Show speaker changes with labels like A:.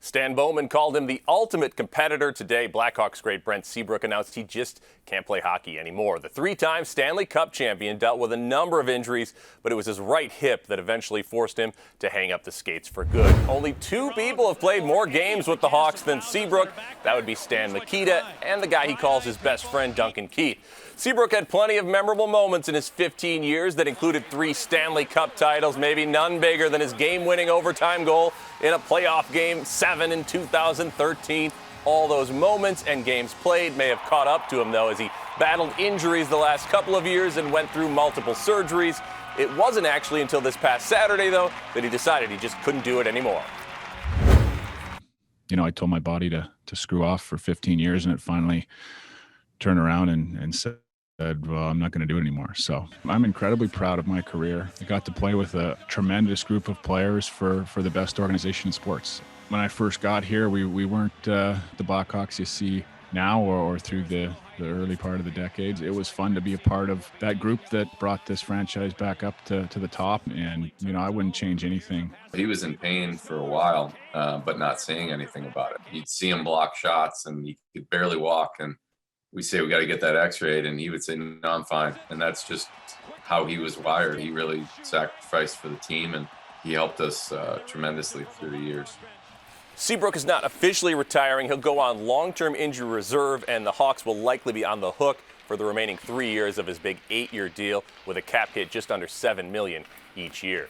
A: Stan Bowman called him the ultimate competitor. Today, Blackhawks great Brent Seabrook announced he just can't play hockey anymore. The three-time Stanley Cup champion dealt with a number of injuries, but it was his right hip that eventually forced him to hang up the skates for good. Only two people have played more games with the Hawks than Seabrook. That would be Stan Mikita and the guy he calls his best friend, Duncan Keith. Seabrook had plenty of memorable moments in his 15 years that included 3 Stanley Cup titles, maybe none bigger than his game-winning overtime goal in a playoff Game 7 in 2013. All those moments and games played may have caught up to him, though, as he battled injuries the last couple of years and went through multiple surgeries. It wasn't actually until this past Saturday, though, that he decided he just couldn't do it anymore.
B: You know, I told my body to screw off for 15 years, and it finally turned around and said, well, I'm not going to do it anymore. So I'm incredibly proud of my career. I got to play with a tremendous group of players for the best organization in sports. When I first got here, we weren't the Blackhawks you see now or through the early part of the decades. It was fun to be a part of that group that brought this franchise back up to the top. And, you know, I wouldn't change anything.
C: He was in pain for a while, but not saying anything about it. You'd see him block shots and he could barely walk. And we say, we got to get that x-rayed. And he would say, no, I'm fine. And that's just how he was wired. He really sacrificed for the team, and he helped us tremendously through the years.
A: Seabrook is not officially retiring. He'll go on long-term injury reserve, and the Hawks will likely be on the hook for the remaining 3 years of his big 8-year deal with a cap hit just under $7 million each year.